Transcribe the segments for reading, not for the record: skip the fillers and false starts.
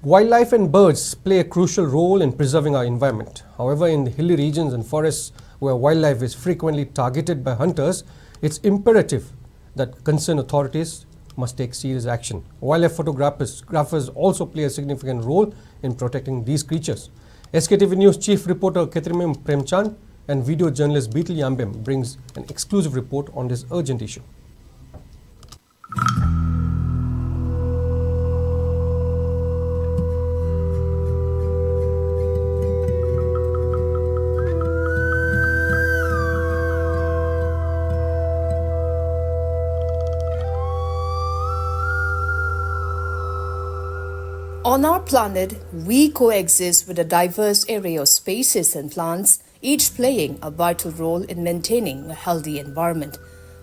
Wildlife and birds play a crucial role in preserving our environment. However, in the hilly regions and forests where wildlife is frequently targeted by hunters, it's imperative that concerned authorities must take serious action. Wildlife photographers also play a significant role in protecting these creatures. SKTV News Chief Reporter Ketrimim Premchand and video journalist Beetle Yambem brings an exclusive report on this urgent issue. On our planet, we coexist with a diverse array of species and plants, each playing a vital role in maintaining a healthy environment.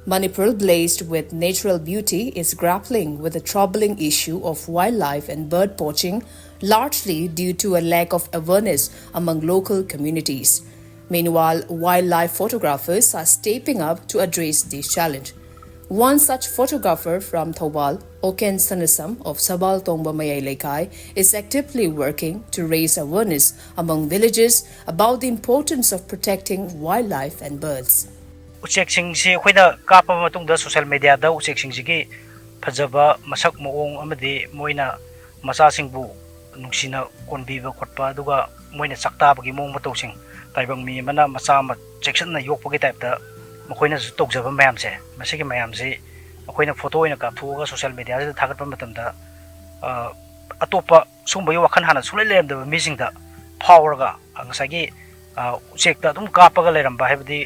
Manipur, blazed with natural beauty, is grappling with the troubling issue of wildlife and bird poaching, largely due to a lack of awareness among local communities. Meanwhile, wildlife photographers are stepping up to address this challenge. One such photographer from Thobal, Oken Sanasam of Sabal Tongba Mayay Lekai, is actively working to raise awareness among villagers about the importance of protecting wildlife and birds. Ucheksingsi khoida kapa matungda social media da ucheksingsi phajaba masak moong amadi moina masasingbu nungsina konbiba khotpa aduga moina saktabagi moong matosing taibang mi mana masa ma section na yokpagi type da makoina su tokjaba mayamse masigi mayamse makoina photo ina kapthuga social media da thagatpa matamda atopa sumba yo wakhan hana sulai lemda misingda phawraga ngasagi usekta dum kapaga leramba haibdi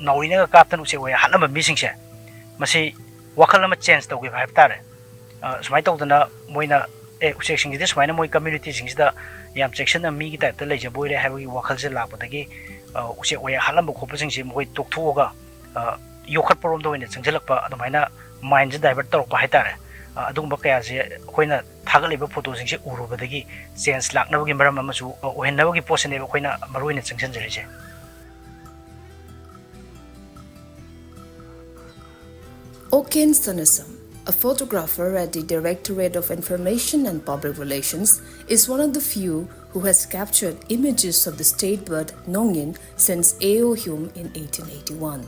naurina kaptan usek way hanamba misingse masi wakal ama change tawgi haib tare sumai tawdana moina usek singida sumaina moi community singida yam section na mi gi type ta leje boire haibgi wakal se lakpatagi usek way hanamba khopasingse moi tokthuga yokhat problem do ine changjalakpa adumaina mind je divert torpa haitare adungba kaya je khoina thagaliba photo singse urubadagi change laknabagi maram amasu ohenabagi posene khoina maruina changjanjrise. Oken Sanasam, a photographer at the Directorate of Information and Public Relations, is one of the few who has captured images of the state bird Nongin since Aohum in 1881.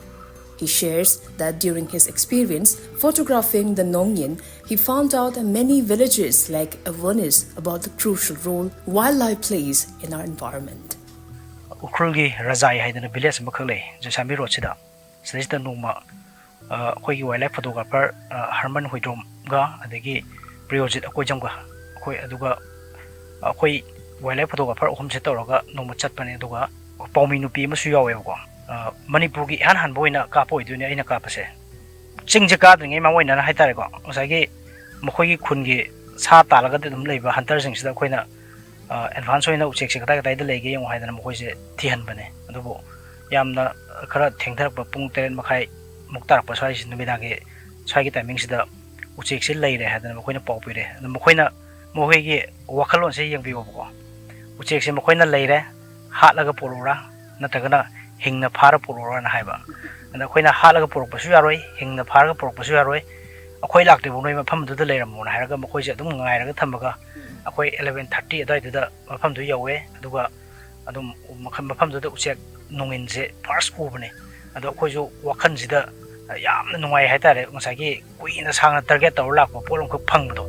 He shares that during his experience photographing the Nongin, he found out that many villagers lack awareness about the crucial role wildlife plays in our environment. Ukrulgi Razai haidana village makale Jasami Rochida. Sista Numa Hoyi wildlife photographer Harman Huidrom ga adagi Priojit Akojamga Hoi Aduga Hoi wildlife photographer home setoraga Noma Chatpane Duga Pauminupi Masuyawa. Manipur gi han boina kapoi dunia ina kapase chingje kadring e mamoina na haitare ko osagi mokhoi gi khungi sa talaga dum leiba hunter sing sida khoina advance oina uchek se kata kata lege yong haidana mokhoi se thihan bane adubo yamna khara thengthar pa pung 3 makhai muktar pa sai numida ge sai gi timing sida uchek se leire haidana mokhoina pawpire mokhoina mohoi gi wakhalon se yengbi ko uchek se mokhoina leire hatlaga polura natagana hingna phara purora na haiba and akoina halaga purok pasu yaroi hingna phara purok pasu yaroi akoi lakte bunoi mafam du da leiram na haraga makoi je dum ngairaga thamaga akoi 11:30 adai da mafam du yawe aduga adum mafam du da uchek nongin je first ubne adu akoi ju wakhan jida yamna nungai haitare ngasagi kuina sangna target tor lakpa polom khuk phangdo.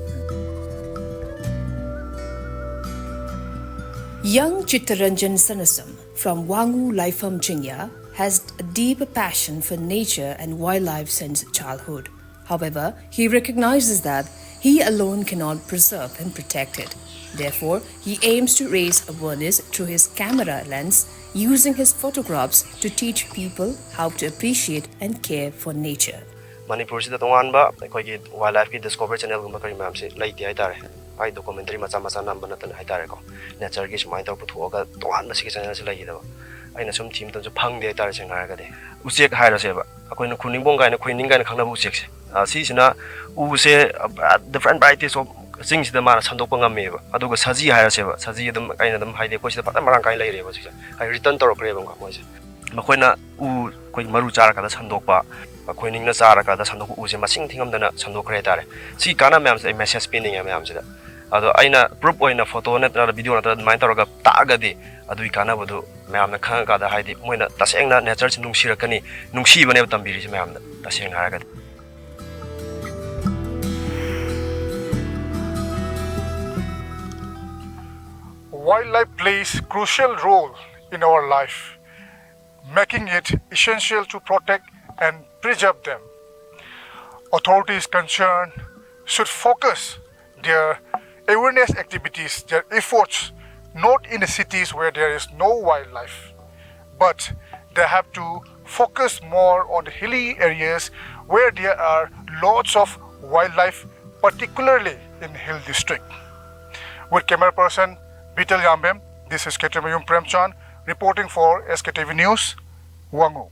Young Chittaranjan Sanasam from Wangu Laifam Jinya has a deep passion for nature and wildlife since childhood. However, he recognizes that he alone cannot preserve and protect it. Therefore, he aims to raise awareness through his camera lens, using his photographs to teach people how to appreciate and care for nature. Manipur sida tonganba khoi wildlife ki discovery channel gumba kari mam se laiti haitare ai documentary macha namba natan haitare ko nature gi smai tor puthoga tongan ma sigi channel se lai da aina sum team ton ju phang de haitare sengar ga de usek haira se ba akoina khuning bong gaina khuining gaina khangna bu usek se si sina u se different varieties of sing sida mara sandok pangam me ba aduga saji haira se ba saji dum aina dum haide ko sida pata marang kai lai re ba si ai return tor kre ba mo se makoina u koi maru chara ka da sandok pa akoining na chara ka da sandok u se masing thingam dana sandok kre tare si kana ma'am se message pinning ya ma'am se da ado aina proof oina photo natra video natra mai taraga taagadi adui kana bodu mayamna khanga kada haidi moina tasengna nature chi nungsirakani nungsibane tambiri mayamna tasengna haraga Wildlife plays crucial role in our life, making it essential to protect and preserve them. Authorities concerned should focus their awareness activities, their efforts, not in the cities where there is no wildlife, but they have to focus more on the hilly areas where there are lots of wildlife, particularly in hill district. With camera person Bitel Yambem, this is SKTV Premchan reporting for SKTV News, Wangu.